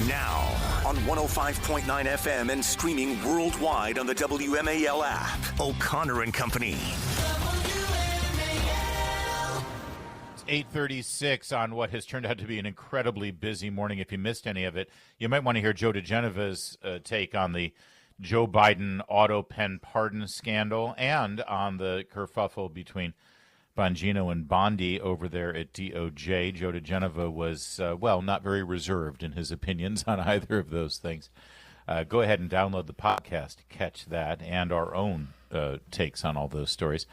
Now on 105.9 FM and streaming worldwide on the WMAL app. O'Connor and Company. It's 8:36 on what has turned out to be an incredibly busy morning. If you missed any of it, you might want to hear Joe DeGeneva's take on the Joe Biden auto pen pardon scandal and on the kerfuffle between Bongino and Bondi over there at DOJ. Joe DeGeneva was, not very reserved in his opinions on either of those things. Go ahead and download the podcast to catch that and our own takes on all those stories.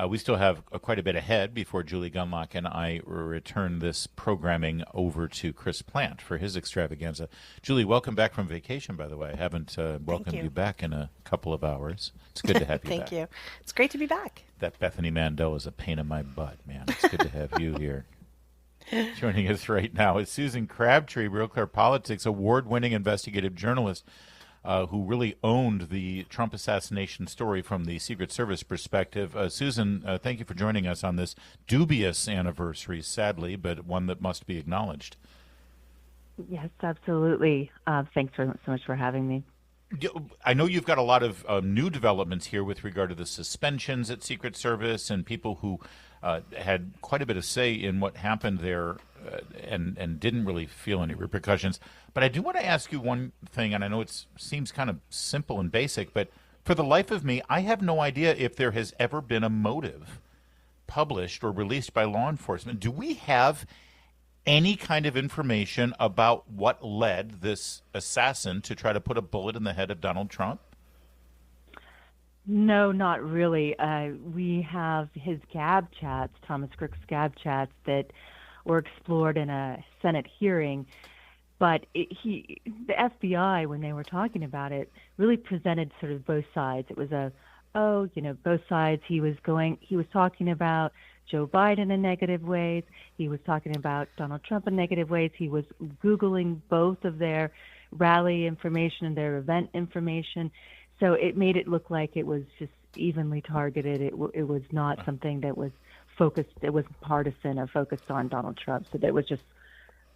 We still have quite a bit ahead before Julie Gunlock and I return this programming over to Chris Plant for his extravaganza. Julie, welcome back from vacation, by the way. I haven't welcomed you back in a couple of hours. It's good to have you back. Thank you. It's great to be back. That Bethany Mandel is a pain in my butt, man. It's good to have you here. Joining us right now is Susan Crabtree, RealClearPolitics, award-winning investigative journalist who really owned the Trump assassination story from the Secret Service perspective. Susan, thank you for joining us on this dubious anniversary, sadly, but one that must be acknowledged. Yes, absolutely. Thanks so much for having me. I know you've got a lot of new developments here with regard to the suspensions at Secret Service and people who had quite a bit of say in what happened there and didn't really feel any repercussions. But I do want to ask you one thing, and I know it seems kind of simple and basic, but for the life of me, I have no idea if there has ever been a motive published or released by law enforcement. Do we have any kind of information about what led this assassin to try to put a bullet in the head of Donald Trump? No, not really. We have his gab chats, Thomas Crook's gab chats, that were explored in a Senate hearing. But the FBI, when they were talking about it, really presented sort of both sides. It was both sides. He was talking about Joe Biden in negative ways. He was talking about Donald Trump in negative ways. He was Googling both of their rally information and their event information. So it made it look like it was just evenly targeted. It was not something that was focused. It was partisan or focused on Donald Trump. So that was just,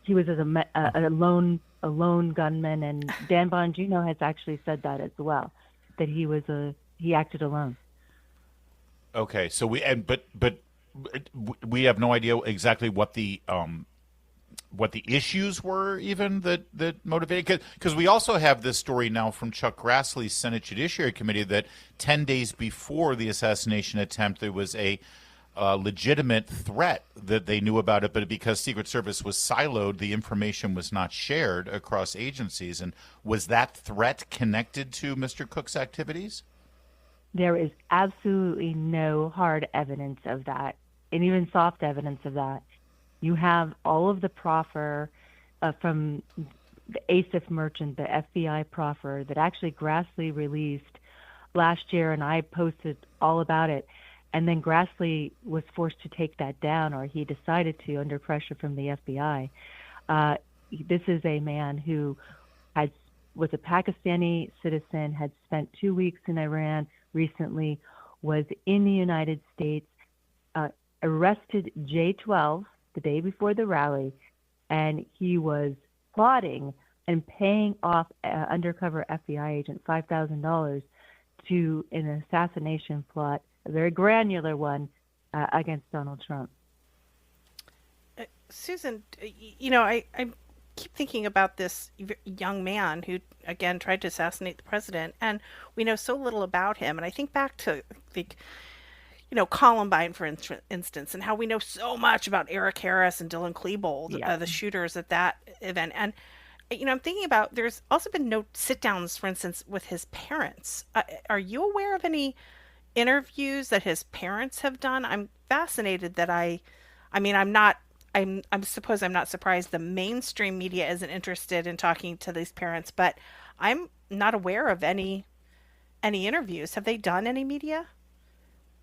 he was a lone gunman, and Dan Bongino has actually said that as well, that he acted alone. Okay, so but we have no idea exactly what the issues were even that motivated, because we also have this story now from Chuck Grassley's Senate Judiciary Committee that 10 days before the assassination attempt there was a legitimate threat that they knew about it, but because Secret Service was siloed, the information was not shared across agencies. And was that threat connected to Mr. Cook's activities? There is absolutely no hard evidence of that, and even soft evidence of that. You have all of the proffer from the ASIF merchant, the FBI proffer that actually Grassley released last year, and I posted all about it. And then Grassley was forced to take that down, or he decided to under pressure from the FBI. This is a man who was a Pakistani citizen, had spent 2 weeks in Iran recently, was in the United States, arrested J-12 the day before the rally, and he was plotting and paying off undercover FBI agent $5,000 to an assassination plot, a very granular one, against Donald Trump. Susan, I keep thinking about this young man who, again, tried to assassinate the president, and we know so little about him. And I think back to, Columbine, for instance, and how we know so much about Eric Harris and Dylan Klebold, the shooters at that event. And, I'm thinking about, there's also been no sit-downs, for instance, with his parents. Are you aware of any interviews that his parents have done? I'm fascinated that I suppose I'm not surprised the mainstream media isn't interested in talking to these parents, but I'm not aware of any interviews. Have they done any media?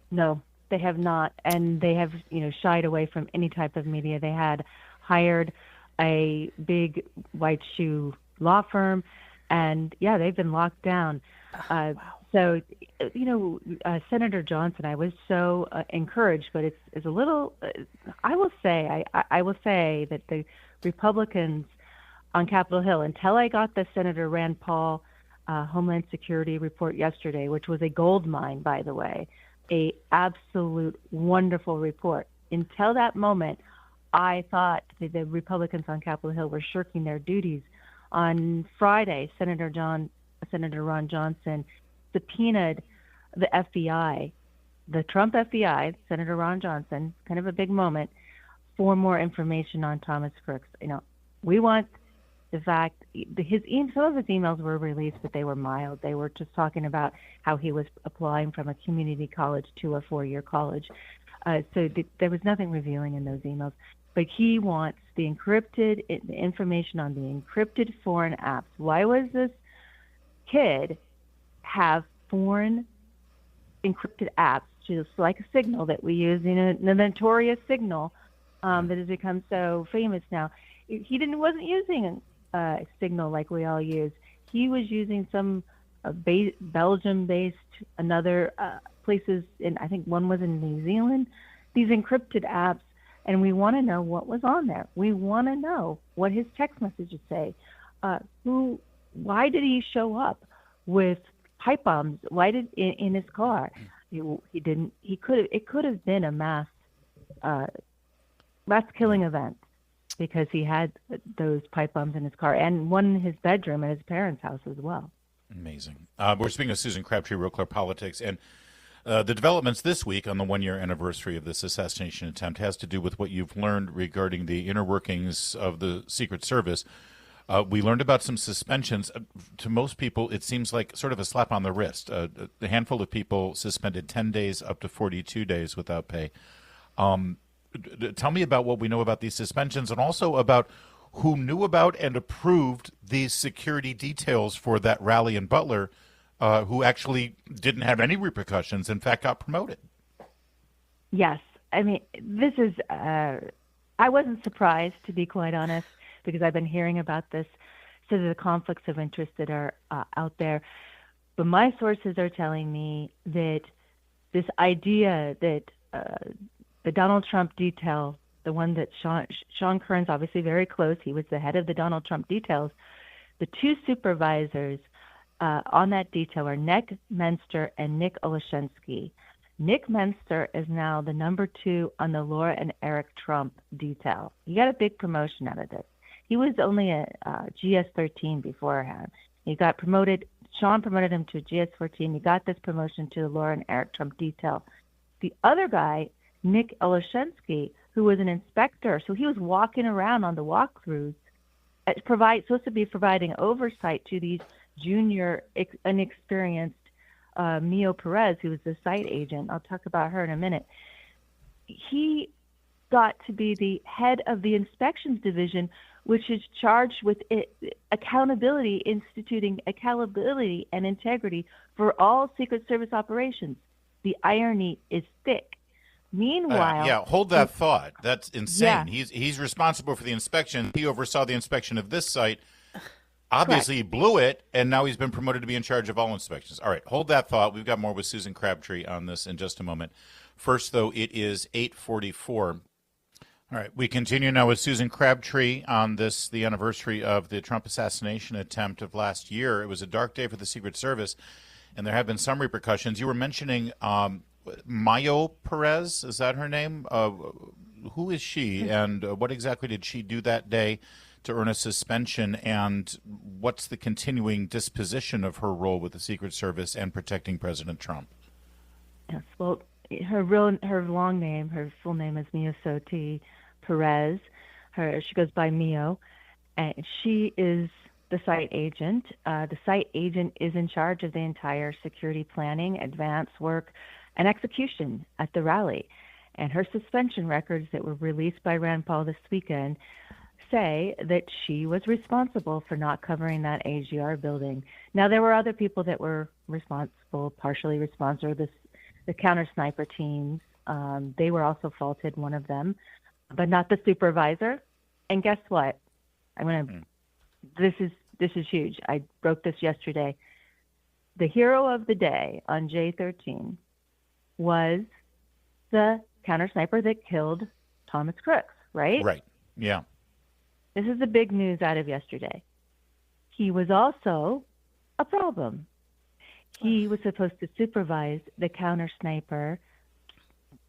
No, they have not, and they have, shied away from any type of media. They had hired a big white shoe law firm, and they've been locked down. Wow. So, Senator Johnson, I was so encouraged, but it's a little. I will say that the Republicans on Capitol Hill until I got the Senator Rand Paul Homeland Security report yesterday, which was a gold mine, by the way, a absolute wonderful report. Until that moment, I thought that the Republicans on Capitol Hill were shirking their duties. On Friday, Senator Ron Johnson subpoenaed the FBI, the Trump FBI, Senator Ron Johnson, kind of a big moment, for more information on Thomas Crooks. We want the fact some of his emails were released, but they were mild. They were just talking about how he was applying from a community college to a 4-year college. There was nothing revealing in those emails. But he wants the information on the encrypted foreign apps. Why was this kid have foreign encrypted apps, just like a Signal that we use, the notorious Signal that has become so famous now? He wasn't using Signal like we all use. He was using some Belgium-based, another places, and I think one was in New Zealand, these encrypted apps, and we want to know what was on there. We want to know what his text messages say. Why did he show up with pipe bombs? Why did in his car? He didn't. It could have been a mass killing event, because he had those pipe bombs in his car and one in his bedroom at his parents' house as well. Amazing. We're speaking of Susan Crabtree, RealClearPolitics, and the developments this week on the 1-year anniversary of this assassination attempt has to do with what you've learned regarding the inner workings of the Secret Service. We learned about some suspensions. To most people, it seems like sort of a slap on the wrist. A handful of people suspended 10 days up to 42 days without pay. Tell me about what we know about these suspensions, and also about who knew about and approved these security details for that rally in Butler, who actually didn't have any repercussions, in fact got promoted. Yes. I mean, this is, I wasn't surprised, to be quite honest, because I've been hearing about this, so the conflicts of interest that are out there. But my sources are telling me that this idea that the Donald Trump detail, the one that Sean Kern's obviously very close, he was the head of the Donald Trump details, the two supervisors on that detail are Nick Menster and Nick Olszewski. Nick Menster is now the number 2 on the Laura and Eric Trump detail. He got a big promotion out of this. He was only a GS-13 beforehand. He got promoted. Sean promoted him to GS-14. He got this promotion to the Laura and Eric Trump detail. The other guy, Nick Olszewski, who was an inspector, so he was walking around on the walkthroughs, supposed to be providing oversight to these junior, inexperienced Mio Perez, who was the site agent. I'll talk about her in a minute. He got to be the head of the inspections division, which is charged with accountability, instituting accountability and integrity for all Secret Service operations. The irony is thick. Meanwhile, hold that thought. That's insane. Yeah. He's responsible for the inspection. He oversaw the inspection of this site. Obviously, He blew it, and now he's been promoted to be in charge of all inspections. All right, hold that thought. We've got more with Susan Crabtree on this in just a moment. First, though, it is 8:44. All right, we continue now with Susan Crabtree on the anniversary of the Trump assassination attempt of last year. It was a dark day for the Secret Service, and there have been some repercussions. You were mentioning Mio Perez, is that her name? Who is she, and what exactly did she do that day to earn a suspension, and what's the continuing disposition of her role with the Secret Service and protecting President Trump? Yes, well, her long name, her full name is Miosoti Perez. She goes by Mio, and she is the site agent. The site agent is in charge of the entire security planning, advance work, and execution at the rally. And her suspension records that were released by Rand Paul this weekend say that she was responsible for not covering that AGR building. Now, there were other people that were responsible, partially responsible, the counter sniper teams. They were also faulted, one of them, but not the supervisor. And guess what? This is huge. I broke this yesterday. The hero of the day on J13 was the counter sniper that killed Thomas Crooks, right? Right. Yeah. This is the big news out of yesterday. He was also a problem. He was supposed to supervise the counter sniper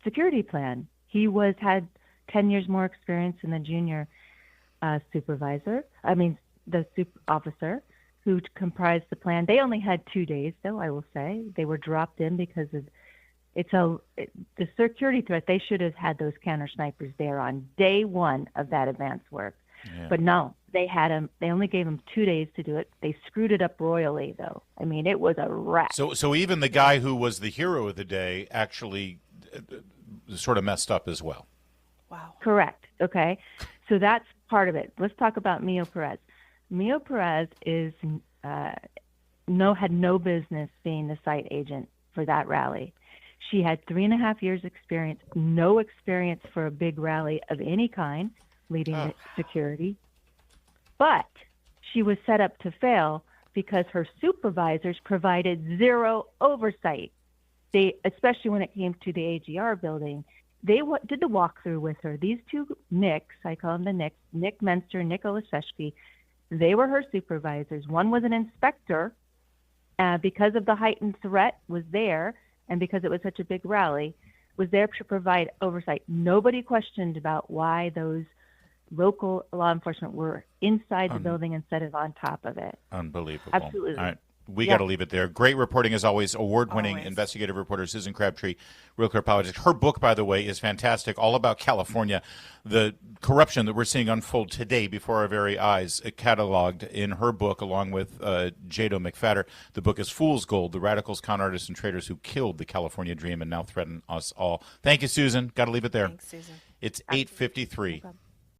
security plan. He had 10 years more experience than the junior the officer who comprised the plan. They only had 2 days, though, I will say. They were dropped in because of the security threat. They should have had those counter snipers there on day one of that advanced work. Yeah. But no, they only gave him 2 days to do it. They screwed it up royally, though. I mean, it was a wreck. So even the guy who was the hero of the day actually sort of messed up as well. Wow. Correct. Okay. So that's part of it. Let's talk about Mio Perez. Mio Perez had no business being the site agent for that rally. She had 3.5 years experience, no experience for a big rally of any kind, leading the security. But she was set up to fail because her supervisors provided zero oversight. Especially when it came to the AGR building, they did the walkthrough with her. These two Nicks, I call them the Nicks, Nick Menster, Nicholas Sheshki, they were her supervisors. One was an inspector, because of the heightened threat was there, and because it was such a big rally, was there to provide oversight. Nobody questioned about why those local law enforcement were inside the building instead of on top of it. Unbelievable. Absolutely. All right. We got to leave it there. Great reporting as always. Award-winning investigative reporter Susan Crabtree, RealClearPolitics. Her book, by the way, is fantastic. All about California, the corruption that we're seeing unfold today before our very eyes, cataloged in her book along with Jado McFadder. The book is Fool's Gold: The Radicals, Con Artists, and Traitors Who Killed the California Dream and Now Threaten Us All. Thank you, Susan. Got to leave it there. Thanks, Susan. It's 8:53.